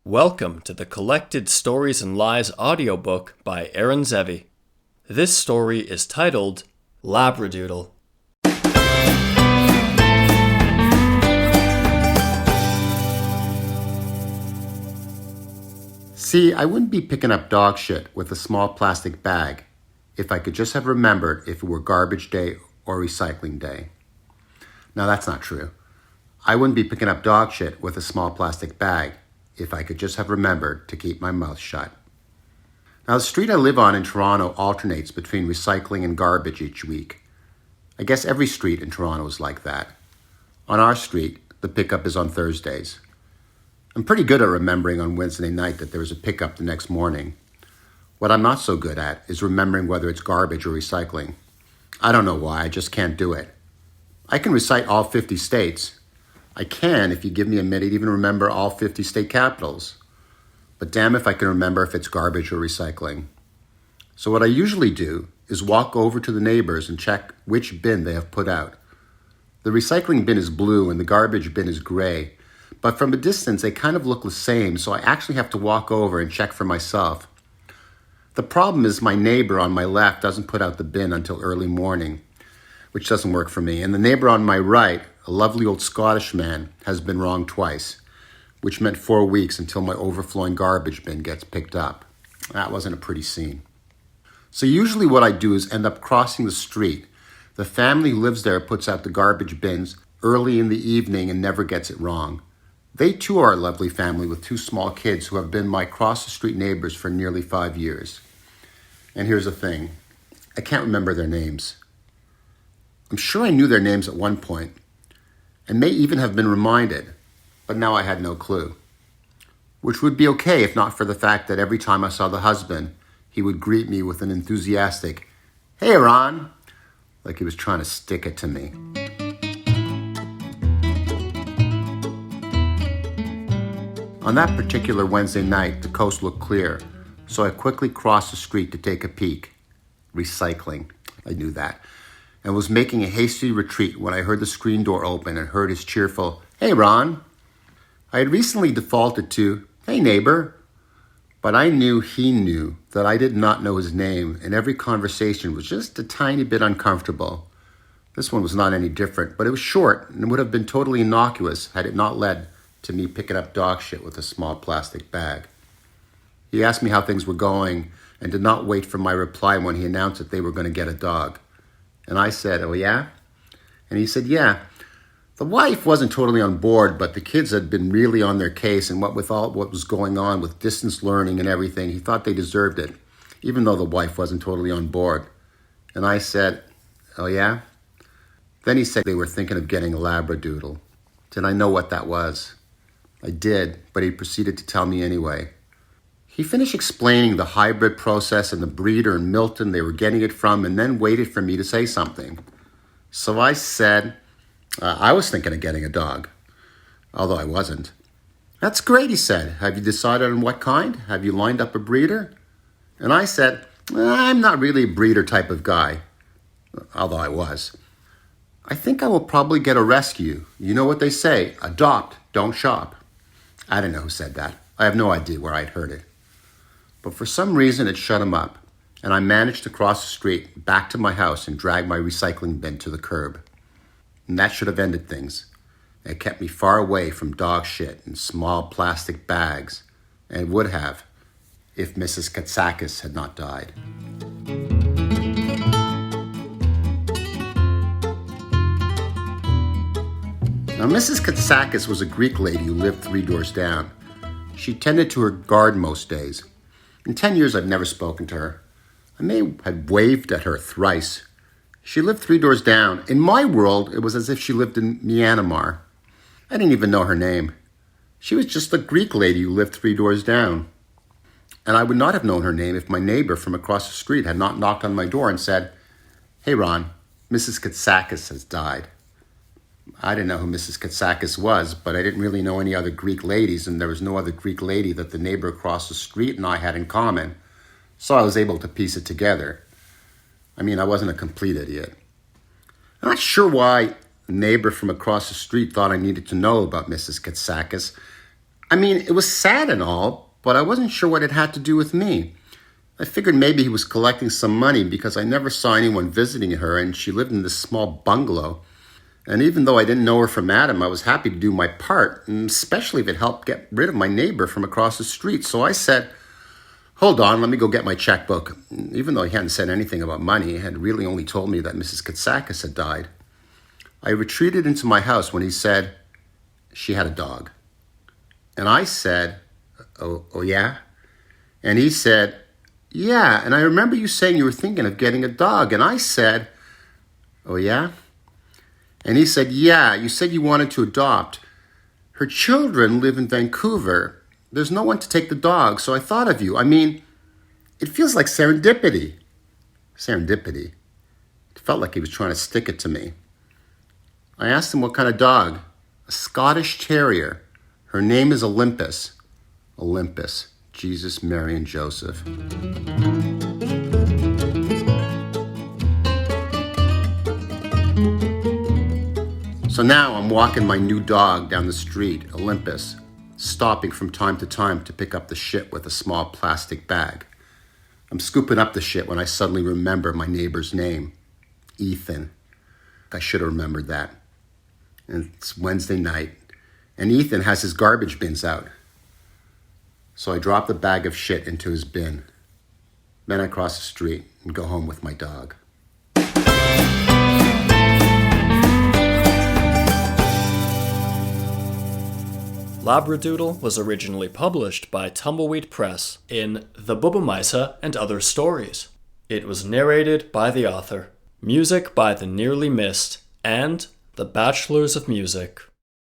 Welcome to the Collected Stories and Lies audiobook by Aaron Zevi. This story is titled Labradoodle. See, I wouldn't be picking up dog shit with a small plastic bag if I could just have remembered if it were garbage day or recycling day. Now that's not true. I wouldn't be picking up dog shit with a small plastic bag if I could just have remembered to keep my mouth shut. Now the street I live on in Toronto alternates between recycling and garbage each week. I guess every street in Toronto is like that. On our street, the pickup is on Thursdays. I'm pretty good at remembering on Wednesday night that there was a pickup the next morning. What I'm not so good at is remembering whether it's garbage or recycling. I don't know why, I just can't do it. I can recite all 50 states. I can, if you give me a minute, even remember all 50 state capitals. But damn if I can remember if it's garbage or recycling. So what I usually do is walk over to the neighbors and check which bin they have put out. The recycling bin is blue and the garbage bin is gray. But from a distance, they kind of look the same, so I actually have to walk over and check for myself. The problem is my neighbor on my left doesn't put out the bin until early morning, which doesn't work for me. And the neighbor on my right, a lovely old Scottish man, has been wrong twice, which meant 4 weeks until my overflowing garbage bin gets picked up. That wasn't a pretty scene. So usually what I do is end up crossing the street. The family who lives there puts out the garbage bins early in the evening and never gets it wrong. They too are a lovely family with 2 small kids who have been my cross-the-street neighbors for nearly 5 years. And here's the thing. I can't remember their names. I'm sure I knew their names at one point, and may even have been reminded, but now I had no clue. Which would be okay if not for the fact that every time I saw the husband, he would greet me with an enthusiastic, "Hey, Ron," like he was trying to stick it to me. On that particular Wednesday night, the coast looked clear, so I quickly crossed the street to take a peek. Recycling, I knew that, and was making a hasty retreat when I heard the screen door open and heard his cheerful, "Hey, Ron." I had recently defaulted to, "Hey, neighbor," but I knew he knew that I did not know his name, and every conversation was just a tiny bit uncomfortable. This one was not any different, but it was short and would have been totally innocuous had it not led to me picking up dog shit with a small plastic bag. He asked me how things were going and did not wait for my reply when he announced that they were going to get a dog. And I said, "Oh yeah?" And he said, "Yeah. The wife wasn't totally on board, but the kids had been really on their case, and what with all what was going on with distance learning and everything, he thought they deserved it, even though the wife wasn't totally on board." And I said, "Oh yeah?" Then he said they were thinking of getting a Labradoodle. Did I know what that was? I did, but he proceeded to tell me anyway. He finished explaining the hybrid process and the breeder in Milton they were getting it from, and then waited for me to say something. So I said, I was thinking of getting a dog, although I wasn't. "That's great," he said. "Have you decided on what kind? Have you lined up a breeder?" And I said, "I'm not really a breeder type of guy," although I was. "I think I will probably get a rescue. You know what they say, adopt, don't shop." I don't know who said that. I have no idea where I'd heard it. But for some reason it shut him up, and I managed to cross the street back to my house and drag my recycling bin to the curb. And that should have ended things. It kept me far away from dog shit and small plastic bags, and it would have if Mrs. Katsakis had not died. Now, Mrs. Katsakis was a Greek lady who lived 3 doors down. She tended to her garden most days. In 10 years, I've never spoken to her. I may have waved at her thrice. She lived 3 doors down. In my world, it was as if she lived in Myanmar. I didn't even know her name. She was just a Greek lady who lived 3 doors down. And I would not have known her name if my neighbor from across the street had not knocked on my door and said, "Hey, Ron, Mrs. Katsakis has died." I didn't know who Mrs. Katsakis was, but I didn't really know any other Greek ladies, and there was no other Greek lady that the neighbor across the street and I had in common, so I was able to piece it together. I mean, I wasn't a complete idiot. I'm not sure why a neighbor from across the street thought I needed to know about Mrs. Katsakis. I mean, it was sad and all, but I wasn't sure what it had to do with me. I figured maybe he was collecting some money because I never saw anyone visiting her and she lived in this small bungalow. And even though I didn't know her from Adam, I was happy to do my part, and especially if it helped get rid of my neighbor from across the street. So I said, hold on, let me go get my checkbook. Even though he hadn't said anything about money, he had really only told me that Mrs. Katsakis had died. I retreated into my house when he said she had a dog. And I said, oh yeah? And he said, yeah, and I remember you saying you were thinking of getting a dog. And I said, oh yeah? And he said, yeah, you said you wanted to adopt. Her children live in Vancouver. There's no one to take the dog, so I thought of you. I mean, it feels like serendipity. Serendipity. It felt like he was trying to stick it to me. I asked him what kind of dog. A Scottish Terrier. Her name is Olympus. Olympus. Jesus, Mary, and Joseph. So now I'm walking my new dog down the street, Olympus, stopping from time to time to pick up the shit with a small plastic bag. I'm scooping up the shit when I suddenly remember my neighbor's name, Ethan. I should have remembered that. And it's Wednesday night, and Ethan has his garbage bins out. So I drop the bag of shit into his bin. Then I cross the street and go home with my dog. Labradoodle was originally published by Tumbleweed Press in The Bubba and Other Stories. It was narrated by the author, music by The Nearly Missed, and The Bachelors of Music.